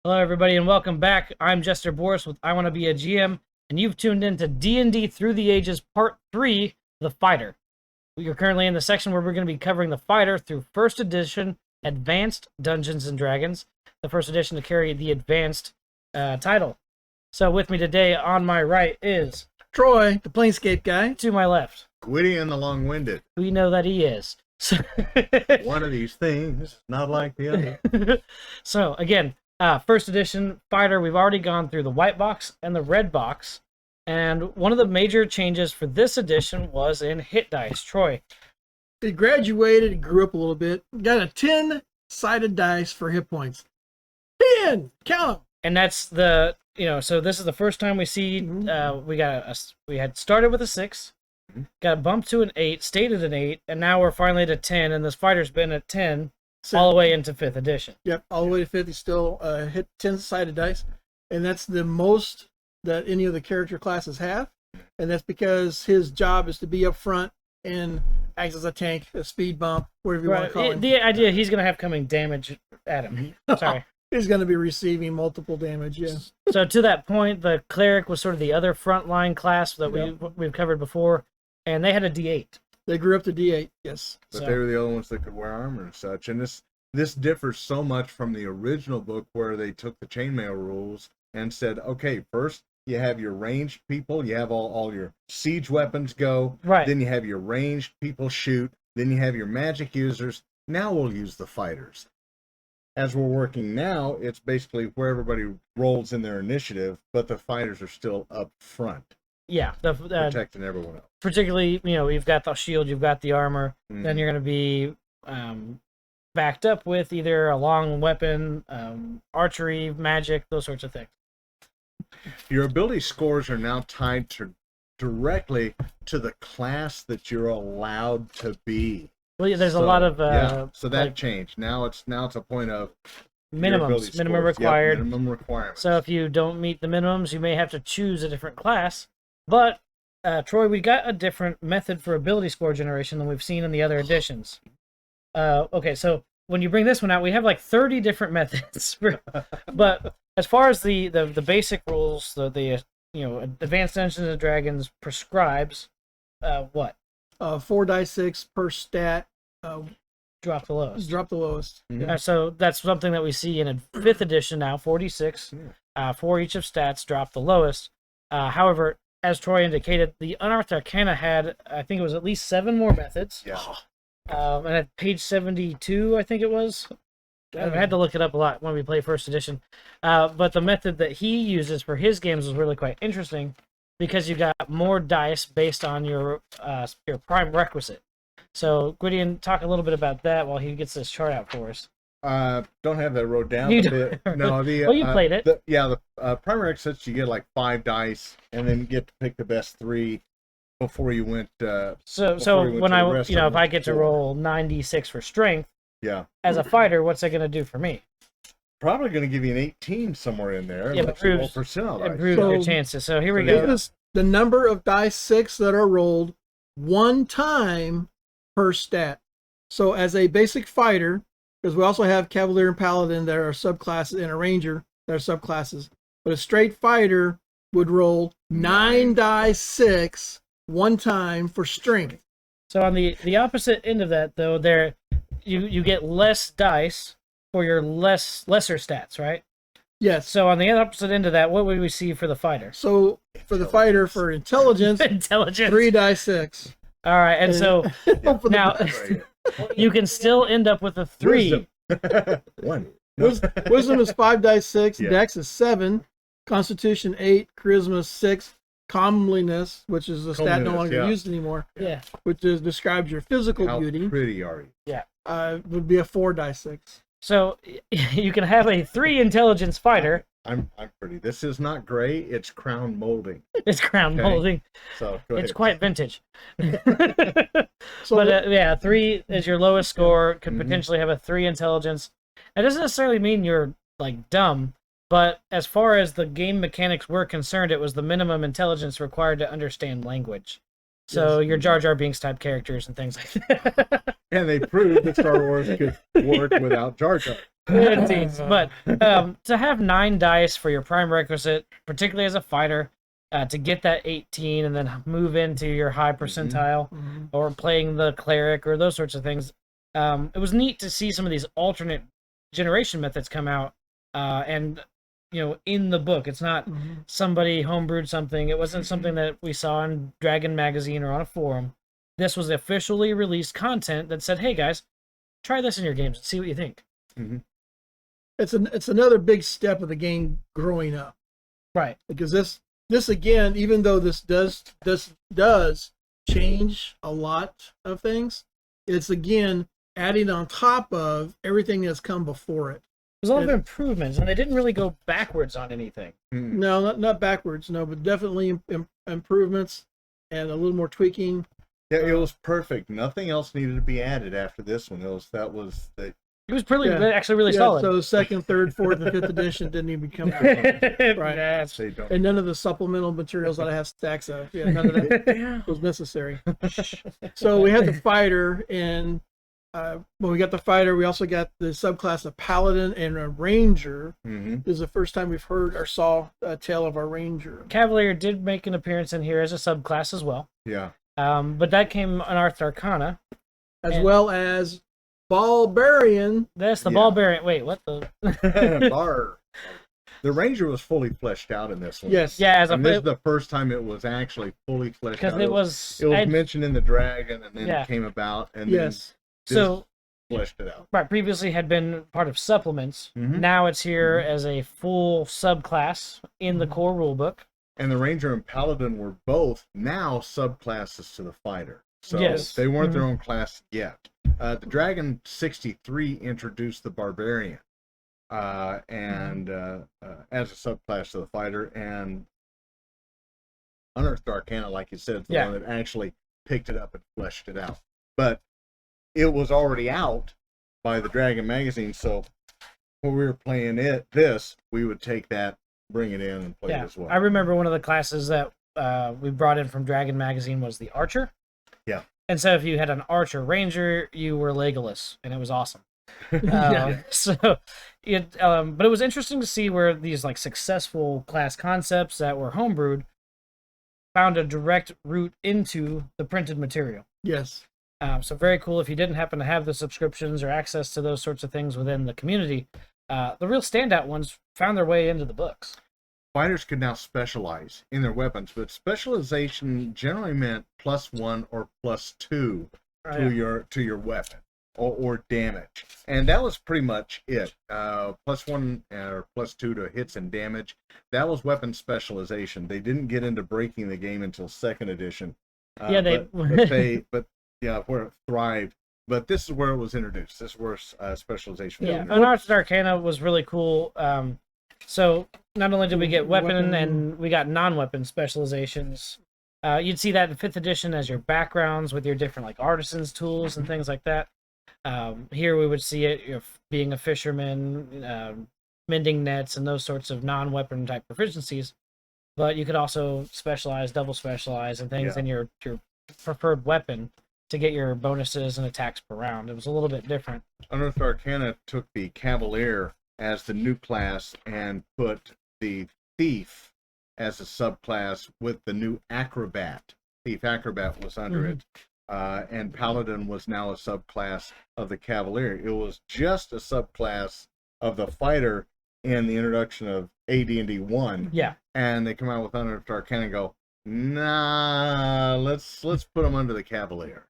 Hello, everybody, and welcome back. I'm Jester Borris with I Want to Be a GM, and you've tuned in to D&D Through the Ages Part 3, The Fighter. You're currently in the section where we're going to be covering The Fighter through 1st Edition Advanced Dungeons & Dragons, the 1st edition to carry the Advanced title. So with me today on my right is... Troy, the Planescape guy. To my left. Gwydion the long-winded. We know that he is. One of these things, not like the other. So, again... 1st edition fighter, we've already gone through the white box and the red box, and one of the major changes for this edition was in hit dice. Troy. He graduated, grew up a little bit, got a 10-sided dice for hit points. 10! Count them! And that's the, so this is the first time we see, we had started with a 6, got bumped to an 8, stayed at an 8, and now we're finally at a 10, and this fighter's been at 10 all the way into 5th edition. Yep, all the way to 5th. He still hit 10-sided dice, and that's the most that any of the character classes have, and that's because his job is to be up front and act as a tank, a speed bump, whatever you want to call him. The idea he's going to have coming damage at him. Sorry. He's going to be receiving multiple damage, yes. So to that point, the cleric was sort of the other frontline class that we've covered before, and they had a D8. They grew up to D8, yes. But they were the only ones that could wear armor and such. And this differs so much from the original book where they took the chainmail rules and said, okay, first you have your ranged people, you have all your siege weapons go, right. Then you have your ranged people shoot, then you have your magic users. Now we'll use the fighters. As we're working now, it's basically where everybody rolls in their initiative, but the fighters are still up front. Yeah, protecting everyone else. Particularly, you've got the shield, you've got the armor, then you're going to be backed up with either a long weapon, archery, magic, those sorts of things. Your ability scores are now tied directly to the class that you're allowed to be. Well, yeah, there's a lot of so that changed. Now it's a point of minimum required. Yep, minimum requirements. So if you don't meet the minimums, you may have to choose a different class. But, Troy, we got a different method for ability score generation than we've seen in the other editions. Okay, so when you bring this one out, we have like 30 different methods. But as far as the basic rules, the Advanced Dungeons and Dragons prescribes, what? 4 dice 6 per stat. Drop the lowest. Drop the lowest. Mm-hmm. So that's something that we see in a 5th edition now, 46. For each of stats, drop the lowest. However, as Troy indicated, the Unearthed Arcana had, I think it was at least 7 more methods. Yeah. And at page 72, I think it was. I had to look it up a lot when we play 1st edition. But the method that he uses for his games was really quite interesting because you got more dice based on your prime requisite. So, Gwydion, talk a little bit about that while he gets this chart out for us. Don't have that wrote down. You No, well, you played it. The primary exits, you get like 5 dice, and then you get to pick the best 3 before you went. So when if I get to roll 96 for strength, as a fighter, what's that going to do for me? Probably going to give you an 18 somewhere in there. Yeah, but improves your chances. So here we go. This is the number of dice 6 that are rolled one time per stat. So as a basic fighter, because we also have Cavalier and Paladin that are subclasses, and a Ranger that are subclasses. But a straight fighter would roll 9 dice 6 one time for strength. So on the opposite end of that, though, you get less dice for your lesser stats, right? Yes. So on the opposite end of that, what would we see for the fighter? So for the fighter, for intelligence, 3 dice 6. All right, and so now you can still end up with a 3. One. Wisdom is 5 dice 6. Yeah. Dex is 7. Constitution 8. Charisma 6. Comeliness, which is a stat no longer used anymore. Yeah. Which describes your physical beauty. How pretty are you? Yeah. Would be a 4 dice 6. So you can have a 3 intelligence fighter. I'm pretty. This is not gray. It's crown molding. It's crown molding. So go ahead. It's quite vintage. But 3 is your lowest score. Could potentially have a 3 intelligence. That doesn't necessarily mean you're like dumb, but as far as the game mechanics were concerned, it was the minimum intelligence required to understand language. So your Jar Jar Binks type characters and things like that. And they proved that Star Wars could work without Jar Jar. Indeed. But to have 9 dice for your prime requisite, particularly as a fighter, to get that 18 and then move into your high percentile, or playing the cleric or those sorts of things, it was neat to see some of these alternate generation methods come out, and in the book. It's not somebody homebrewed something. It wasn't something that we saw in Dragon Magazine or on a forum. This was officially released content that said, hey guys, try this in your games and see what you think. It's another big step of the game growing up, Right. because this again, even though this does change a lot of things, it's again adding on top of everything that's come before it. There's a lot of improvements, and they didn't really go backwards on anything. No, not backwards, no, but definitely improvements and a little more tweaking. Yeah, it was perfect. Nothing else needed to be added after this one. It was It was actually really solid. So second, third, fourth, and fifth edition didn't even come out. Right. That's, And none of the supplemental materials that I have stacks of. Yeah, none of that was necessary. So we had the fighter, and when we got the fighter, we also got the subclass of paladin and a ranger. This is the first time we've heard or saw a tale of our ranger. Cavalier did make an appearance in here as a subclass as well. Yeah. But that came on Arth Arcana. As well as Barbarian. That's the Barbarian. Wait, what the? The Ranger was fully fleshed out in this one. Yes. Yeah, And this is the first time it was actually fully fleshed out. Because it was mentioned in the Dragon, and then it came about, and then so fleshed it out. Right, previously had been part of supplements. Now it's here as a full subclass in the core rulebook. And the Ranger and Paladin were both now subclasses to the Fighter. So they weren't their own class yet. The Dragon 63 introduced the Barbarian and as a subclass to the Fighter, and Unearthed Arcana, like you said, is the one that actually picked it up and fleshed it out. But it was already out by the Dragon magazine, so when we were playing we would take that, bring it in, and play it as well. I remember one of the classes that we brought in from Dragon magazine was the Archer. Yeah. And so if you had an Archer Ranger, you were Legolas, and it was awesome. So but it was interesting to see where these like successful class concepts that were homebrewed found a direct route into the printed material. Yes. So very cool. If you didn't happen to have the subscriptions or access to those sorts of things within the community, the real standout ones found their way into the books. Fighters could now specialize in their weapons, but specialization generally meant +1 or +2 to your weapon or damage, and that was pretty much it. +1 or +2 to hits and damage. That was weapon specialization. They didn't get into breaking the game until 2nd edition. Where it thrived. But this is where it was introduced. This is where specialization was introduced. Unearthed Arcana was really cool. So not only did we get weapon and we got non-weapon specializations, you'd see that in 5th edition as your backgrounds with your different like artisans tools and things like that. Here we would see it being a fisherman, mending nets, and those sorts of non-weapon type proficiencies. But you could also specialize, double specialize, and things in your preferred weapon to get your bonuses and attacks per round. It was a little bit different. Unearthed Arcana took the Cavalier as the new class and put the Thief as a subclass with the new Acrobat. Thief Acrobat was under it. And Paladin was now a subclass of the Cavalier. It was just a subclass of the Fighter in the introduction of AD&D 1. Yeah. And they come out with Unearthed Arcana and go, nah, let's put them under the Cavalier.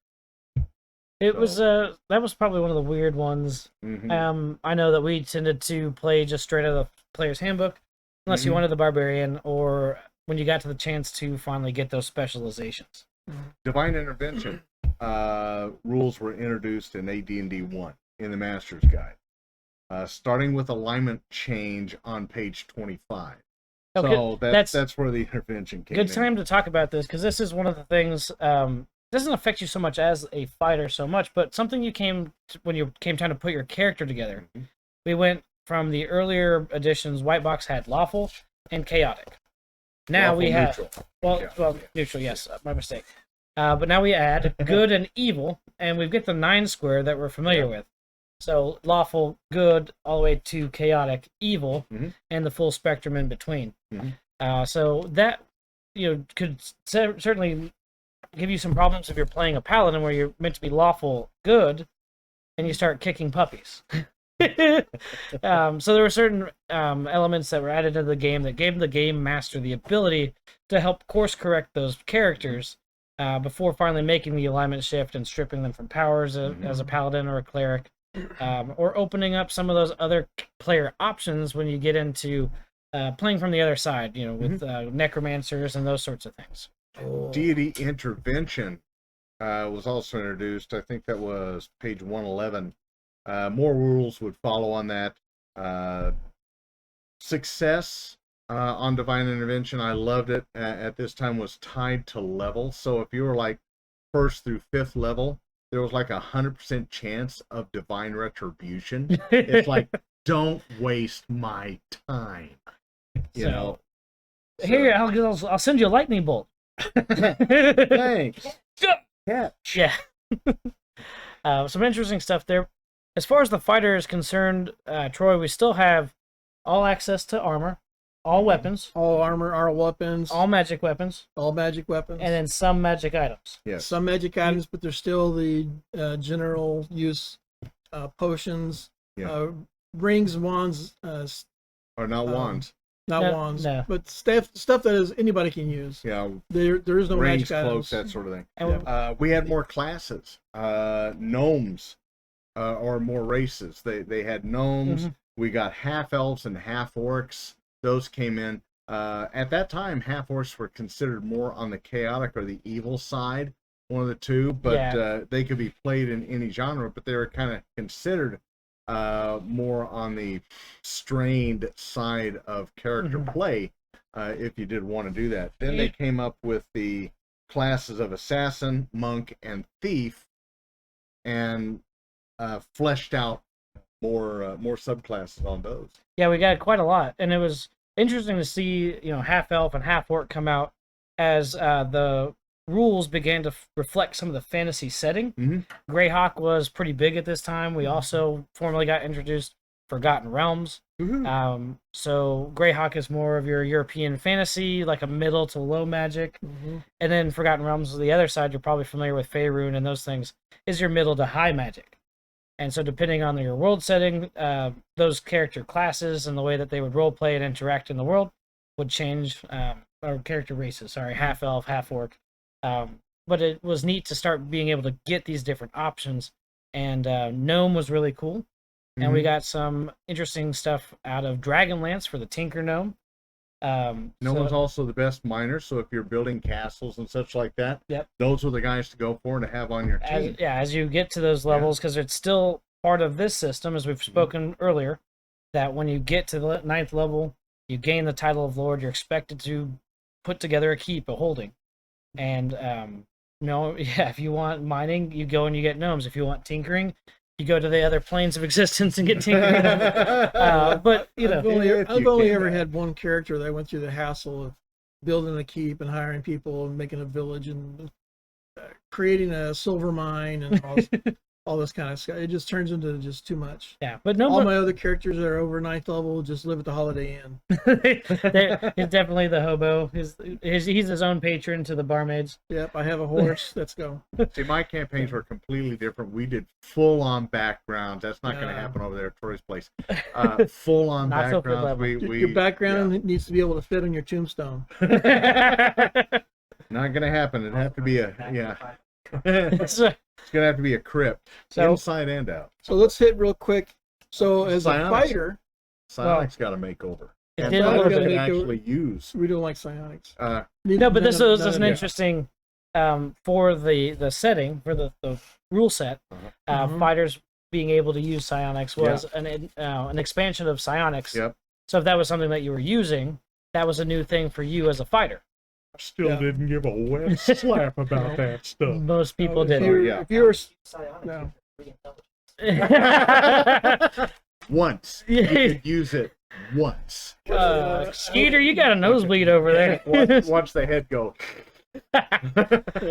It was that was probably one of the weird ones. I know that we tended to play just straight out of the player's handbook, unless you wanted the Barbarian, or when you got to the chance to finally get those specializations. Divine Intervention rules were introduced in AD&D 1 in the Master's Guide, starting with alignment change on page 25. Okay, so that's where the intervention came in. Good time to talk about this, because this is one of the things. Doesn't affect you so much as a fighter so much, but something you when you came time to put your character together. We went from the earlier editions. White Box had lawful and chaotic. Now lawful, we have neutral. Well, neutral. Yes, my mistake. But now we add good and evil and we've got the 9 square that we're familiar with. So lawful good all the way to chaotic evil, and the full spectrum in between. So that could certainly give you some problems if you're playing a paladin where you're meant to be lawful good, and you start kicking puppies. So there were certain elements that were added to the game that gave the game master the ability to help course correct those characters before finally making the alignment shift and stripping them from powers as a paladin or a cleric, or opening up some of those other player options when you get into playing from the other side, with necromancers and those sorts of things. Deity intervention was also introduced. I think that was page 111. More rules would follow on that. Success on divine intervention, I loved it. At this time was tied to level. So if you were like 1st through 5th level, there was like 100% chance of divine retribution. It's like, don't waste my time. You know. Here, I'll send you a lightning bolt. Thanks. Catch. Yeah. Some interesting stuff there. As far as the fighter is concerned, Troy, we still have all access to armor, all weapons, all armor, all weapons, all magic weapons, and then some magic items. Yes. Some magic items, but there's still the general use potions, rings, wands, or not wands. Not wands, but stuff that is anybody can use. Yeah. There is no rings, magic cloaks, items. that sort of thing. We had more classes. Gnomes, or more races. They had gnomes. We got half elves and half orcs. Those came in. At that time, half orcs were considered more on the chaotic or the evil side, one of the two. But they could be played in any genre. But they were kind of considered more on the strained side of character play, if you did want to do that. Then they came up with the classes of assassin, monk, and thief, and fleshed out more subclasses on those. Yeah, we got quite a lot, and it was interesting to see half elf and half orc come out as the rules began to reflect some of the fantasy setting. Greyhawk was pretty big at this time. We also formally got introduced Forgotten Realms. So Greyhawk is more of your European fantasy, like a middle to low magic. And then Forgotten Realms, the other side, you're probably familiar with Faerun and those things, is your middle to high magic. And so depending on your world setting, those character classes and the way that they would roleplay and interact in the world would change, or character races, sorry, half elf, half orc. But it was neat to start being able to get these different options. And Gnome was really cool. And we got some interesting stuff out of Dragonlance for the Tinker Gnome. Gnome's also the best miner, so if you're building castles and such like that, those are the guys to go for and to have on your team. As you get to those levels, because it's still part of this system, as we've spoken earlier, that when you get to the 9th level, you gain the title of Lord, you're expected to put together a keep, a holding. And, if you want mining, you go and you get gnomes. If you want tinkering, you go to the other planes of existence and get tinkering. But, I've only ever had one character that went through the hassle of building a keep and hiring people and making a village and creating a silver mine and all this kind of stuff. It just turns into just too much. Yeah, but all my other characters that are over 9th level just live at the Holiday Inn. He's definitely the hobo. He's his own patron to the barmaids. Yep, I have a horse. Let's go. See, my campaigns were completely different. We did full-on backgrounds. That's not going to happen over there at Troy's place. Full-on backgrounds. Your background needs to be able to fit on your tombstone. Not going to happen. It'd have to be it's going to have to be a crypt, inside and out. So let's hit real quick. So as a fighter, psionics got a makeover. It and did actually use. We don't like psionics. No, but this was an interesting for the setting, for the rule set. Fighters being able to use psionics was an expansion of psionics. Yep. So if that was something that you were using, that was a new thing for you as a fighter. Still didn't give a wet slap about that stuff. Most people did. If you were once, you could use it once. Skeeter, you got a nosebleed over there. Watch the head go.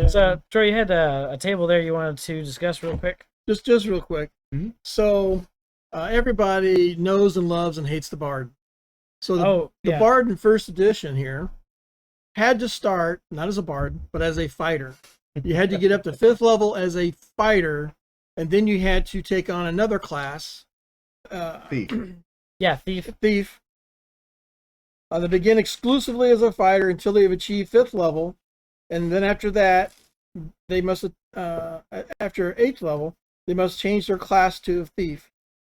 So, Troy, you had a table there you wanted to discuss real quick. Just real quick. Mhm. So everybody knows and loves and hates the Bard. So the yeah. Bard in first edition here had to start not as a Bard, but as a fighter. You had to get up to 5th level as a fighter, and then you had to take on another class. Thief. Yeah, thief. Thief. They begin exclusively as a fighter until they have achieved 5th level, and then after that, they must after 8th level, they must change their class to a thief.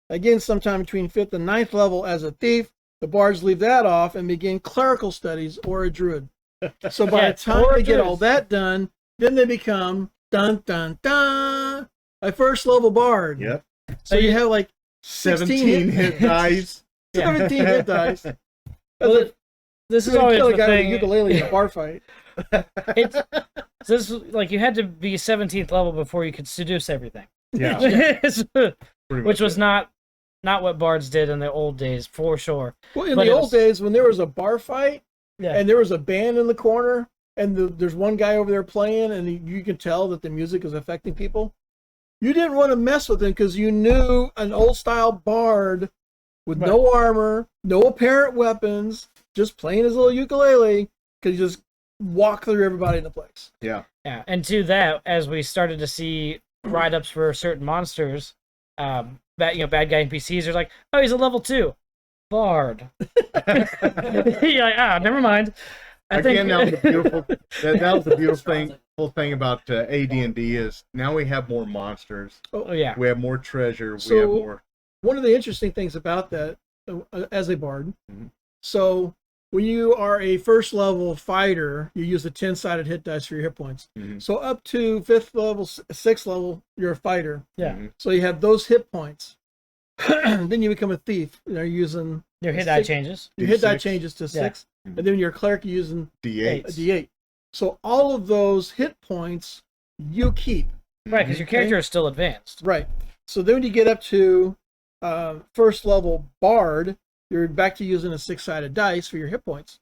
Again, sometime between 5th and 9th level as a thief, the bards leave that off and begin clerical studies or a druid. So by the time they get all that done, then they become dun dun dun a first level bard. Yep. So you have like 17 hit dice. 17 hit dice. Well, this is always kill a the guy with a thing. ukulele in a bar fight. It's this like you had to be 17th level before you could seduce everything. Yeah. Which was not what bards did in the old days, for sure. Well, in But the it old was- days, when there was a bar fight Yeah. and there was a band in the corner, and there's one guy over there playing, and you can tell that the music is affecting people, you didn't want to mess with him because you knew an old style bard with no armor, no apparent weapons, just playing his little ukulele, could just walk through everybody in the place. Yeah. Yeah, and to that, as we started to see write-ups for certain monsters, bad guy NPCs are like, oh, he's a level 2 bard. You're like, never mind. Again, that was the beautiful. That was the beautiful thing about AD&D is now we have more monsters. Oh yeah, We have more treasure. So- We have more. One of the interesting things about that, as a bard, Mhm. so when you are a first level fighter, you use a 10-sided hit dice for your hit points. Mhm. So up to 5th level, 6th level, you're a fighter. yeah. Mhm. So you have those hit points. Then you become a thief. You're using Your hit die changes. your hit die D6. changes to Yeah. 6, and then when you're a cleric, you're using D8. a D8. So all of those hit points you keep. Right, because your character is still advanced. Right. So then when you get up to first level bard, you're back to using a 6-sided dice for your hit points.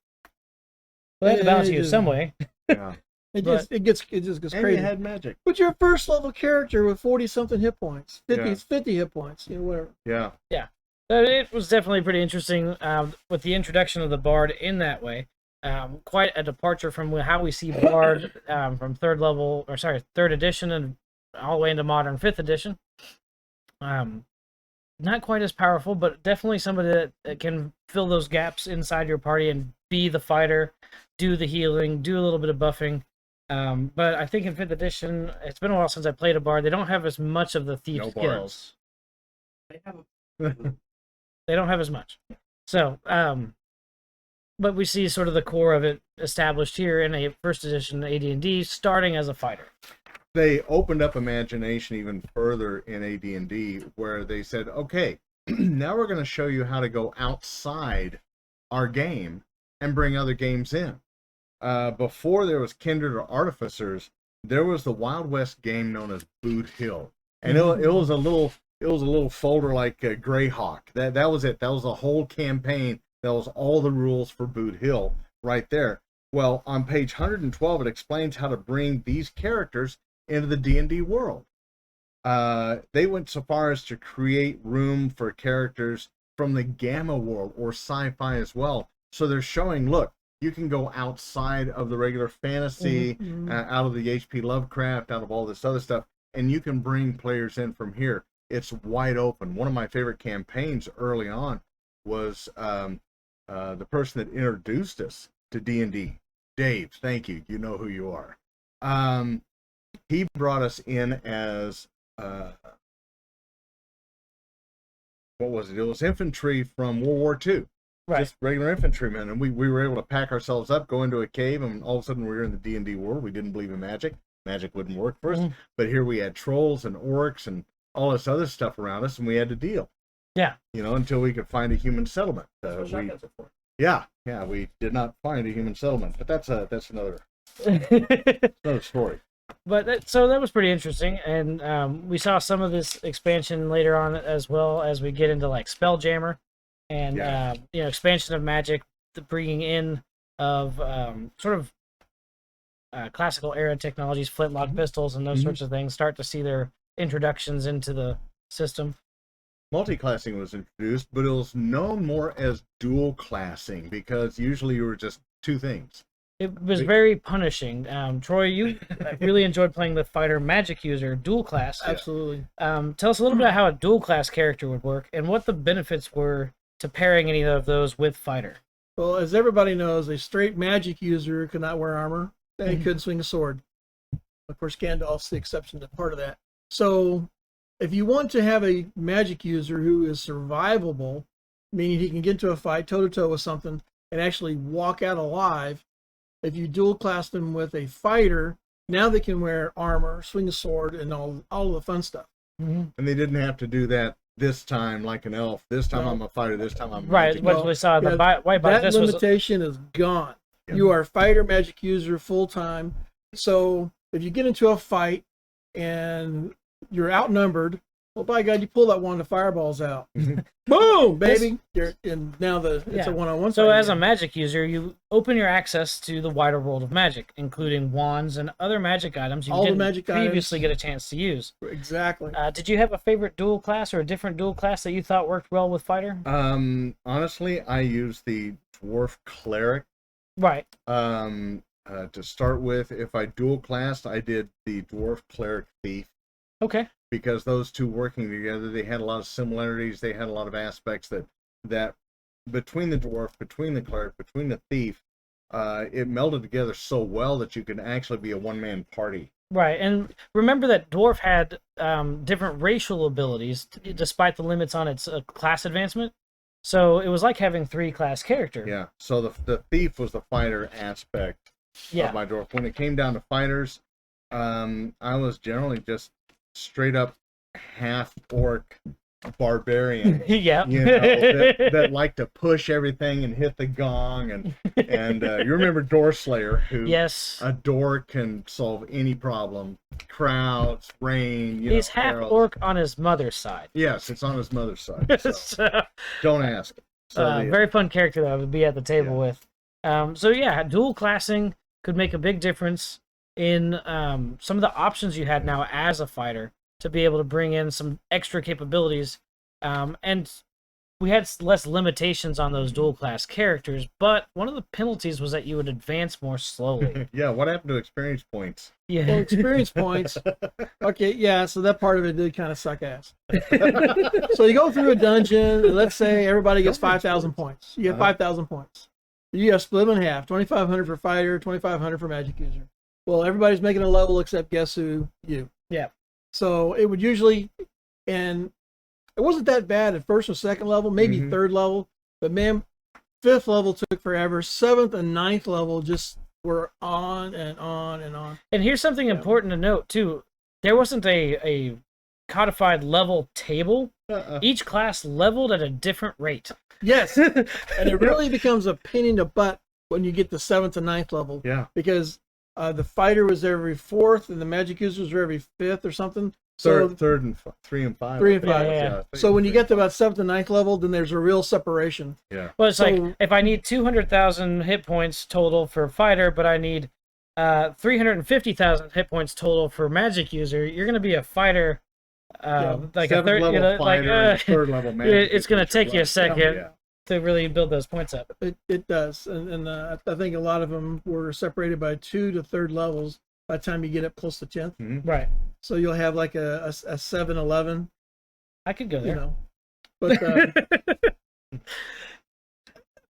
Well, they have to balance It you is- some way. Yeah. It But- just gets And crazy. you had magic. But you're a first level character with 40 something hit points, 50 Yeah. 50 hit points, whatever. Yeah. So it was definitely pretty interesting with the introduction of the bard in that way. Quite a departure from how we see bard from third edition and all the way into modern 5th edition. Not quite as powerful, but definitely somebody that can fill those gaps inside your party and be the fighter, do the healing, do a little bit of buffing. But I think in 5th edition, it's been a while since I played a bard. They don't have as much of the thief No skills. bards. They don't have as much. So, but we see sort of the core of it established here in a first edition AD&D, starting as a fighter. They opened up imagination even further in AD&D, where they said, "Okay, now we're going to show you how to go outside our game and bring other games in." Before there was Kindred or Artificers, there was the Wild West game known as Boot Hill, and it was a little folder like Greyhawk. That was it. That was a whole campaign. That was all the rules for Boot Hill right there. Well, on page 112, it explains how to bring these characters into the D&D world. They went so far as to create room for characters from the Gamma world or sci-fi as well. So they're showing, look, you can go outside of the regular fantasy, out of the H.P. Lovecraft, out of all this other stuff, and you can bring players in from here. It's wide open. One of my favorite campaigns early on was the person that introduced us to D&D. Dave, thank you. You know who you are. He brought us in as what was it? It was infantry from World War II. Right. Just regular infantrymen, and we were able to pack ourselves up, go into a cave, and all of a sudden we were in the D&D world. We didn't believe in magic. Magic wouldn't work for us. Mhm. But here we had trolls and orcs and all this other stuff around us, and we had to deal. Yeah. Until we could find a human settlement. Yeah, we did not find a human settlement, but that's another story. But so that was pretty interesting, and we saw some of this expansion later on as well as we get into like Spelljammer, and expansion of magic, the bringing in of sort of classical era technologies, flintlock pistols, and those sorts of things start to see their introductions into the system. Multi-classing was introduced, but it was known more as dual classing because usually you were just two things. It was very punishing. Troy, you really enjoyed playing the fighter magic user dual class. Absolutely. Tell us a little bit about how a dual class character would work and what the benefits were to pairing any of those with fighter. Well, as everybody knows, a straight magic user could not wear armor. They couldn't swing a sword. Of course, Gandalf's the exception to part of that. So if you want to have a magic user who is survivable, meaning he can get into a fight toe-to-toe with something and actually walk out alive, if you dual class them with a fighter, now they can wear armor, swing a sword, and all of the fun stuff. And they didn't have to do that this time like an elf. This time I'm a fighter. This time I'm a Right, magic what we saw the white that this was limitation is gone. You are a fighter magic user full time. So if you get into a fight and you're outnumbered, well, by God, you pull that wand of fireballs out. Boom, baby! It's a one-on-one. So as a magic user, you open your access to the wider world of magic, including wands and other magic items you didn't previously get a chance to use. Exactly. Did you have a favorite dual class or a different dual class that you thought worked well with fighter? Honestly, I used the dwarf cleric. Right. To start with, if I dual classed, I did the dwarf cleric thief. Okay. Because those two working together, they had a lot of similarities. They had a lot of aspects that between the dwarf, between the cleric, between the thief, it melded together so well that you could actually be a one-man party. Right, and remember that dwarf had different racial abilities despite the limits on its class advancement. So it was like having 3-class character. Yeah. So the thief was the fighter aspect of my dwarf. When it came down to fighters, I was generally just straight up half orc barbarian. Yeah. That like to push everything and hit the gong and you remember Doorslayer, who a door can solve any problem. Crowds, rain, he's half orc on his mother's side. Yes, it's on his mother's side. So don't ask. Very fun character that I would be at the table with. Dual classing could make a big difference in some of the options you had now as a fighter to be able to bring in some extra capabilities. And we had less limitations on those dual class characters, but one of the penalties was that you would advance more slowly. Yeah, what happened to experience points? Yeah. Well, experience points. Okay, yeah, so that part of it did kind of suck ass. So you go through a dungeon, and let's say everybody gets 5,000 points. You get 5,000 points. You got to split them in half, 2,500 for fighter, 2,500 for magic user. Well, everybody's making a level except guess who? You. Yeah. So it would usually, and it wasn't that bad at first or second level, maybe third level, but man, 5th level took forever. 7th and 9th level just were on and on and on. And here's something important to note too. There wasn't a codified level table. Each class leveled at a different rate. Yes. And it really becomes a pain in the butt when you get to 7th and 9th level. Yeah. Because the fighter was every 4th and the magic users were every 5th or something. So third and 3 and 5. 3 and 5. Yeah. So when you get to about 7th and 9th level, then there's a real separation. Yeah. Well, it's like if I need 200,000 hit points total for fighter, but I need 350,000 hit points total for magic user, you're going to be a fighter, like a third level fighter, third level magic. It's going to take you a second to really build those points up. It does, and I think a lot of them were separated by 2 to 3rd levels by the time you get up close to 10th. Right. So you'll have like a 7-11. I could go there. You know, but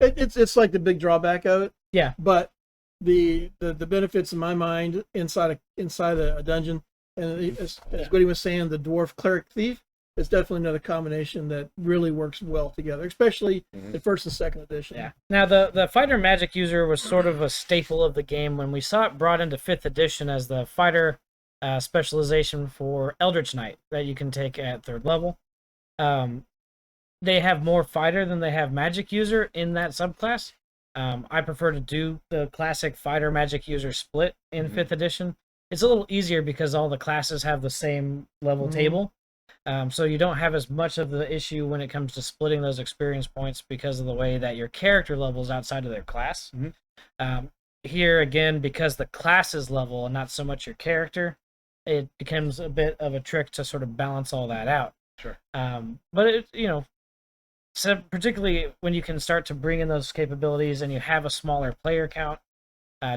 it's like the big drawback of it. Yeah. But the benefits in my mind inside a dungeon, and as Gwydion was saying, the dwarf cleric thief is definitely another combination that really works well together, especially in 1st and 2nd edition. Yeah. Now the fighter magic user was sort of a staple of the game when we saw it brought into 5th edition as the fighter specialization for Eldritch Knight that you can take at 3rd level. They have more fighter than they have magic user in that subclass. I prefer to do the classic fighter magic user split in 5th edition. It's a little easier because all the classes have the same level table. So you don't have as much of the issue when it comes to splitting those experience points because of the way that your character levels outside of their class. here again, because the class is level and not so much your character, it becomes a bit of a trick to sort of balance all that out. Sure. But it, so particularly when you can start to bring in those capabilities and you have a smaller player count,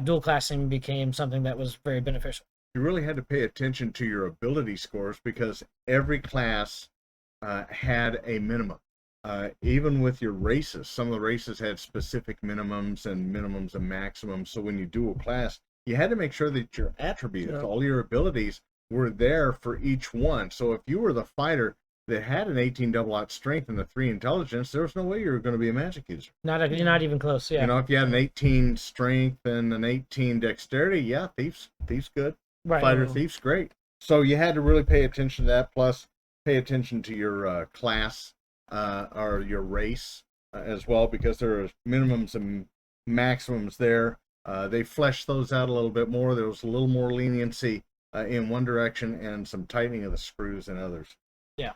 dual classing became something that was very beneficial. You really had to pay attention to your ability scores because every class had a minimum. Even with your races, some of the races had specific minimums and maximums. So when you dual class, you had to make sure that your attributes, all your abilities, were there for each one. So if you were the fighter that had an 18 double out strength and a 3 intelligence, there was no way you were going to be a magic user. You're not even close. Yeah. If you had an 18 strength and an 18 dexterity, yeah, thief's good. Right. Fighter thief's great. So you had to really pay attention to that. Plus, pay attention to your class or your race as well, because there are minimums and maximums there. They fleshed those out a little bit more. There was a little more leniency in one direction and some tightening of the screws in others. Yeah.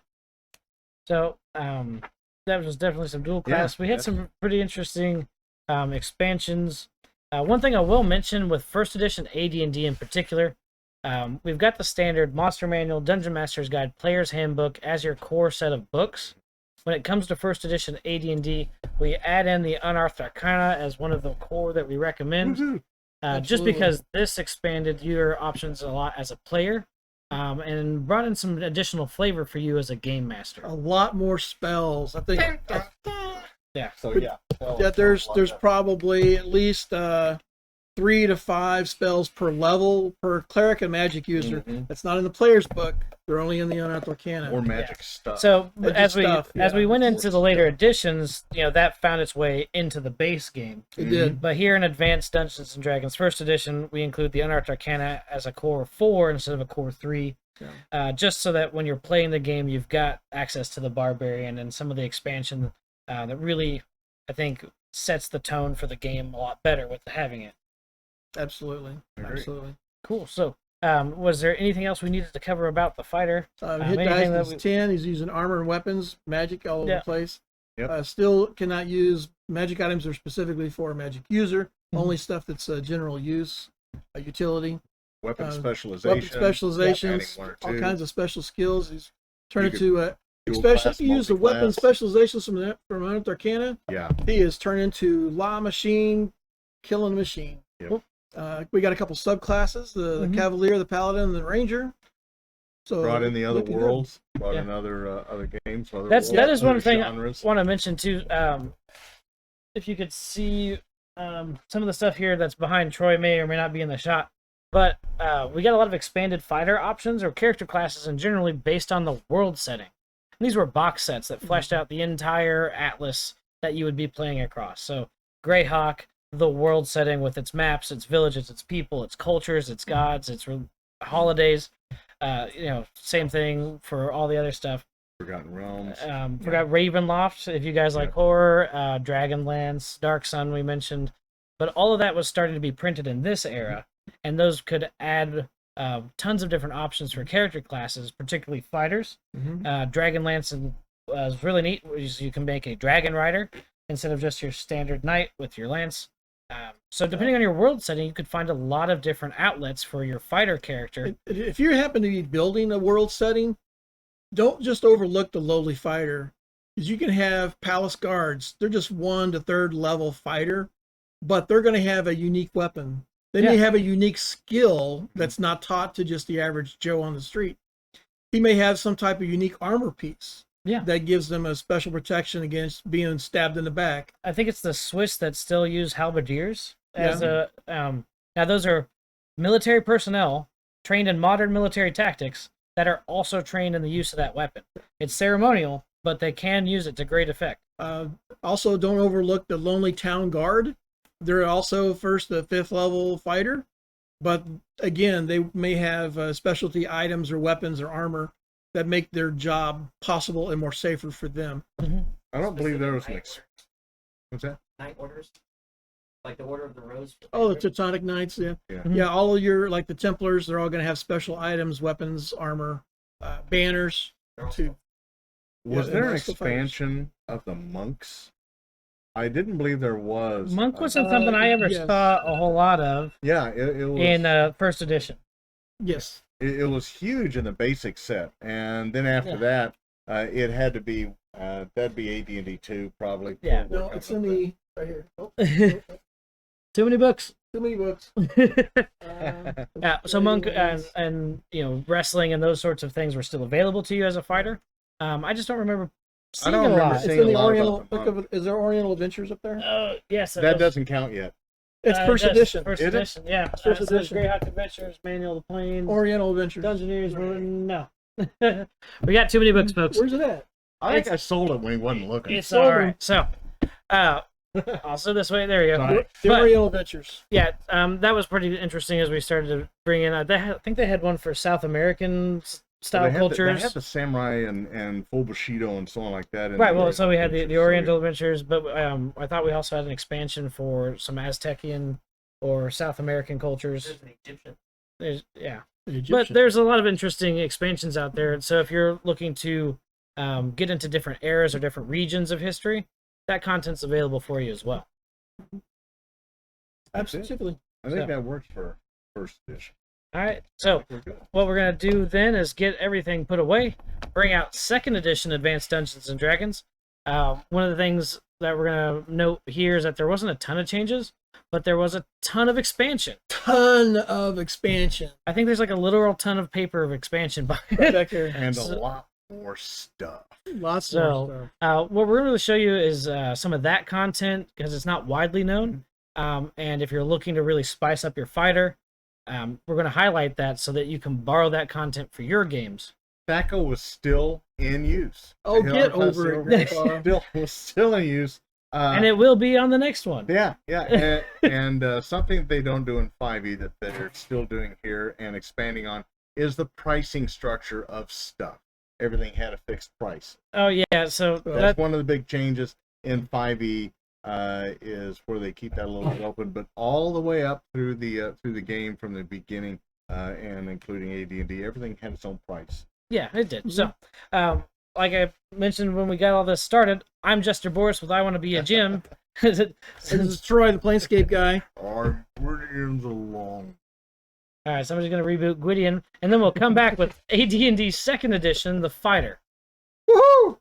So that was definitely some dual class. We had some pretty interesting expansions. One thing I will mention with first edition AD&D in particular, we've got the standard Monster Manual, Dungeon Master's Guide, Player's Handbook as your core set of books. When it comes to first edition AD&D, we add in the Unearthed Arcana as one of the core that we recommend, just because this expanded your options a lot as a player, and brought in some additional flavor for you as a game master. A lot more spells, I think. Yeah. So There's probably at least 3 to 5 spells per level per cleric and magic user. That's not in the player's book. They're only in the Unearthed Arcana. Or magic stuff. So as we went into the later editions, that found its way into the base game. It did. But here in Advanced Dungeons and Dragons First Edition, we include the Unearthed Arcana as a core 4 instead of a core 3. Just so that when you're playing the game, you've got access to the Barbarian and some of the expansion that really, I think, sets the tone for the game a lot better with having it. Absolutely. Cool. So, was there anything else we needed to cover about the fighter? Hit dice is 10. He's using armor and weapons, magic all over the place. Still cannot use magic items that are specifically for a magic user. Only stuff that's general use, utility. Weapon specializations, all kinds of special skills. He's turned into especially if you use the weapon specializations from Unearthed Arcana. Yeah, he is turned into La Machine, killing machine. Yep. We got a couple subclasses: the Cavalier, the Paladin, and the Ranger. So brought in the other worlds, brought in other games. That is one thing genres. I want to mention too. If you could see some of the stuff here that's behind Troy may or may not be in the shot. But we got a lot of expanded fighter options or character classes, and generally based on the world setting. And these were box sets that fleshed out the entire atlas that you would be playing across. So Greyhawk, the world setting with its maps, its villages, its people, its cultures, its gods, its holidays. Same thing for all the other stuff. Forgotten Realms. Forgot Ravenloft, if you guys like horror. Dragonlance, Dark Sun we mentioned. But all of that was starting to be printed in this era. And those could add tons of different options for character classes, particularly fighters. Dragonlance is really neat. You can make a dragon rider instead of just your standard knight with your lance. So depending on your world setting, you could find a lot of different outlets for your fighter character. If you happen to be building a world setting, don't just overlook the lowly fighter, because you can have palace guards. They're just 1 to 3rd level fighter, but they're going to have a unique weapon. They may have a unique skill that's not taught to just the average Joe on the street. He may have some type of unique armor piece that gives them a special protection against being stabbed in the back. I think it's the Swiss that still use halberdiers as now those are military personnel trained in modern military tactics that are also trained in the use of that weapon. It's ceremonial, but they can use it to great effect. Also, don't overlook the Lonely Town Guard. They're also 1st to 5th level fighter, but again, they may have specialty items or weapons or armor that make their job possible and more safer for them. I don't believe there was an what's that? Night orders, like the Order of the Rose. Oh, the Teutonic Knights, yeah. All of your, like the Templars, they're all going to have special items, weapons, armor, banners. Was there an expansion of the monks? I didn't believe there was. Monk wasn't something I ever yes. saw a whole lot of Yeah, it was. in first edition. Yes. It was huge in the basic set, and then after that, it had to be that'd be AD&D 2 probably. Yeah. No, it's in the right here. Oh, Too many books. too many books. Yeah, so Monk and wrestling and those sorts of things were still available to you as a fighter. I just don't remember I seeing don't it a remember lot. It's seeing in a the lot Oriental about the book of. Is there Oriental Adventures up there? Yes, That doesn't count yet. It's first it does. edition. First Is it? edition, yeah. First It says edition. Greyhawk Adventures, Manual of the Plains, Oriental Adventures. Dungeoneers. No, we got too many books, folks. Where's it at? I think I sold it when he wasn't looking. It's Sold all them. right. So, also this way. There you go. Right. The But- Oriental Adventures. Yeah, that was pretty interesting as we started to bring in. I think they had one for South American style They had cultures. they had the samurai and full bushido and so on like that. In Right, the well, so we had the Adventures, Oriental Adventures, but I thought we also had an expansion for some Aztecian or South American cultures. There's an Egyptian. Yeah, The but Egyptian. there's a lot of interesting expansions out there. So if you're looking to get into different eras or different regions of history, that content's available for you as well. Absolutely. I think So- that works for first edition. All right, so We're good. what we're going to do then is get everything put away, bring out second edition Advanced Dungeons and Dragons. One of the things that we're going to note here is that there wasn't a ton of changes, but there was a ton of expansion. Ton of expansion. I think there's like a literal ton of paper of expansion. Right back here. And So- a lot more stuff. Lots So, more stuff. what we're going to show you is some of that content because it's not widely known. And if you're looking to really spice up your fighter, we're going to highlight that so that you can borrow that content for your games. Tobacco was still in use. Oh, You know, get plus over it, was Grandpa. still in use. And it will be on the next one. Yeah. And something they don't do in 5e that they're still doing here and expanding on is the pricing structure of stuff. Everything had a fixed price. Oh, yeah. So That's that, one of the big changes in 5e is where they keep that a little bit open, but all the way up through the game from the beginning and including AD&D, everything had its own price. yeah, it did. So, like I mentioned when we got all this started, I'm Jester Borris with I Want to Be a Gym. This is Troy, the Planescape guy. Our Gwydions along. All right, somebody's going to reboot Gwydion, and then we'll come back with AD&D Second Edition, The Fighter. Woohoo!